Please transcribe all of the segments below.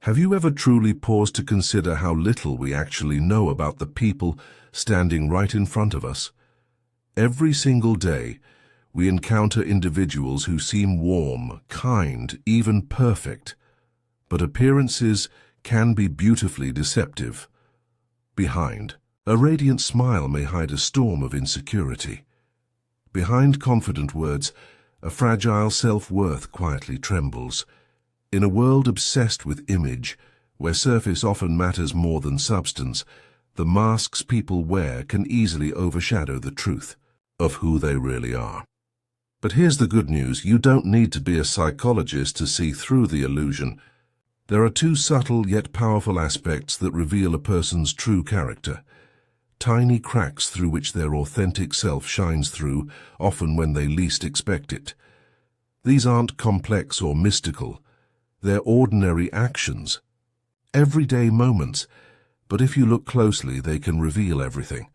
Have you ever truly paused to consider how little we actually know about the people standing right in front of us? Every single day, we encounter individuals who seem warm, kind, even perfect. But appearances can be beautifully deceptive. Behind, a radiant smile may hide a storm of insecurity. Behind confident words, a fragile self-worth quietly trembles. In a world obsessed with image, where surface often matters more than substance, the masks people wear can easily overshadow the truth of who they really are. But here's the good news: you don't need to be a psychologist to see through the illusion. There are two subtle yet powerful aspects that reveal a person's true character. Tiny cracks through which their authentic self shines through, often when they least expect it. These aren't complex or mystical. They're ordinary actions, everyday moments, but if you look closely, they can reveal everything.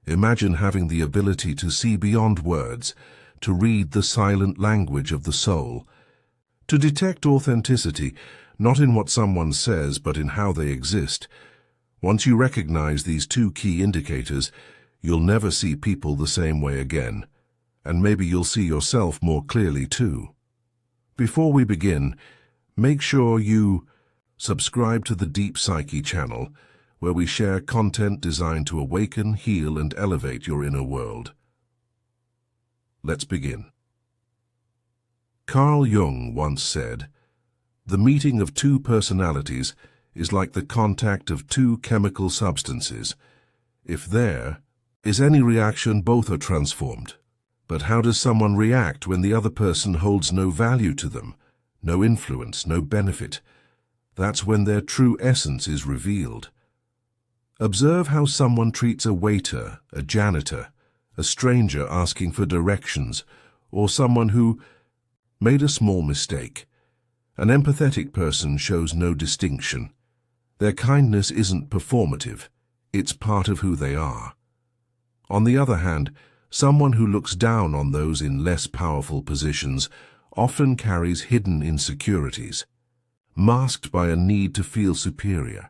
Imagine having the ability to see beyond words, to read the silent language of the soul, to detect authenticity, not in what someone says, but in how they exist. Once you recognize these two key indicators, you'll never see people the same way again, and maybe you'll see yourself more clearly too. Before we begin, make sure you subscribe to the Deep Psyche channel, where we share content designed to awaken, heal, and elevate your inner world. Let's begin. Carl Jung once said, "The meeting of two personalities is like the contact of two chemical substances. If there is any reaction, both are transformed. But how does someone react when the other person holds no value to them? No influence, no benefit? That's when their true essence is revealed. Observe how someone treats a waiter, a janitor, a stranger asking for directions, or someone who made a small mistake. An empathetic person shows no distinction. Their kindness isn't performative, it's part of who they are. On the other hand, someone who looks down on those in less powerful positions often carries hidden insecurities, masked by a need to feel superior.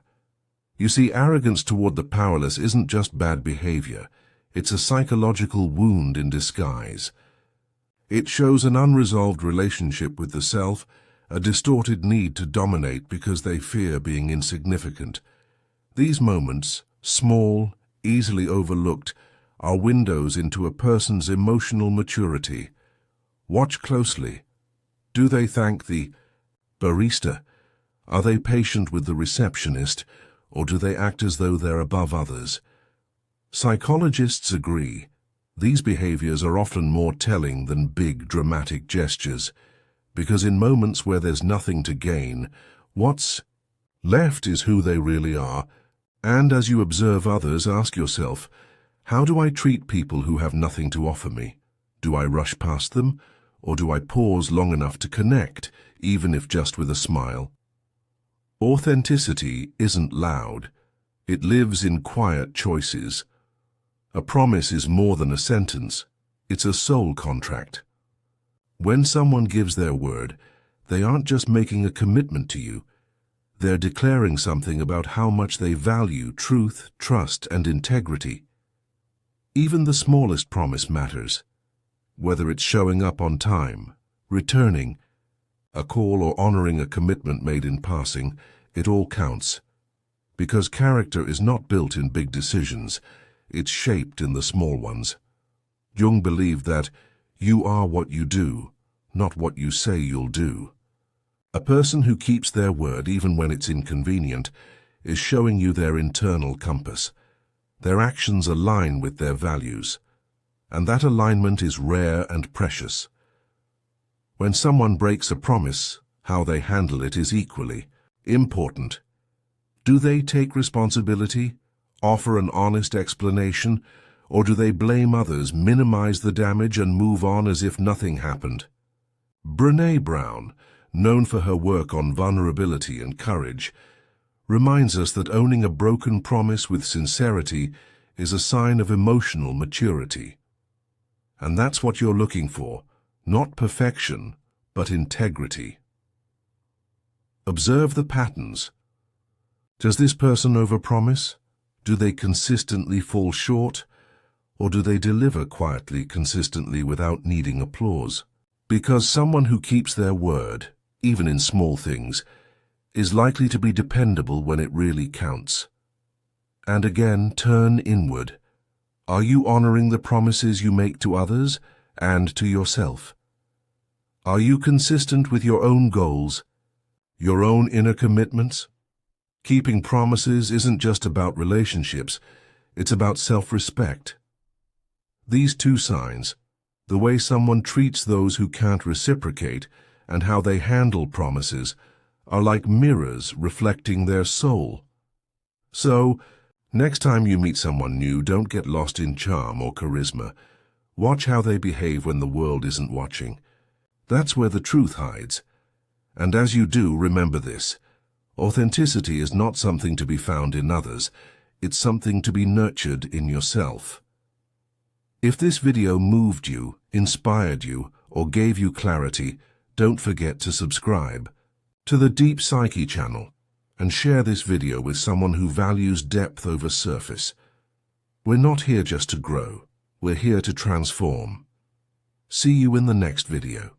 You see, arrogance toward the powerless isn't just bad behavior, it's a psychological wound in disguise. It shows an unresolved relationship with the self, a distorted need to dominate because they fear being insignificant. These moments, small, easily overlooked, are windows into a person's emotional maturity. Watch closely. Do they thank the barista? Are they patient with the receptionist, or do they act as though they're above others? Psychologists agree, these behaviors are often more telling than big, dramatic gestures, because in moments where there's nothing to gain, what's left is who they really are. And as you observe others, ask yourself, how do I treat people who have nothing to offer me? Do I rush past them? Or do I pause long enough to connect, even if just with a smile? Authenticity isn't loud. It lives in quiet choices. A promise is more than a sentence. It's a soul contract. When someone gives their word, they aren't just making a commitment to you. They're declaring something about how much they value truth, trust, and integrity. Even the smallest promise matters. Whether it's showing up on time, returning a call, or honoring a commitment made in passing, it all counts. Because character is not built in big decisions, it's shaped in the small ones. Jung believed that you are what you do, not what you say you'll do. A person who keeps their word even when it's inconvenient is showing you their internal compass. Their actions align with their values, and that alignment is rare and precious. When someone breaks a promise, how they handle it is equally important. Do they take responsibility, offer an honest explanation, or do they blame others, minimize the damage, and move on as if nothing happened? Brené Brown, known for her work on vulnerability and courage, reminds us that owning a broken promise with sincerity is a sign of emotional maturity. And that's what you're looking for, not perfection, but integrity. Observe the patterns. Does this person overpromise? Do they consistently fall short? Or do they deliver quietly, consistently, without needing applause? Because someone who keeps their word, even in small things, is likely to be dependable when it really counts. And again, turn inward. Are you honoring the promises you make to others and to yourself? Are you consistent with your own goals, your own inner commitments? Keeping promises isn't just about relationships, it's about self-respect. These two signs, the way someone treats those who can't reciprocate and how they handle promises, are like mirrors reflecting their soul. So, next time you meet someone new, don't get lost in charm or charisma. Watch how they behave when the world isn't watching. That's where the truth hides. And as you do, remember this. Authenticity is not something to be found in others. It's something to be nurtured in yourself. If this video moved you, inspired you, or gave you clarity, don't forget to subscribe to the Deep Psyche channel and share this video with someone who values depth over surface. We're not here just to grow. We're here to transform. See you in the next video.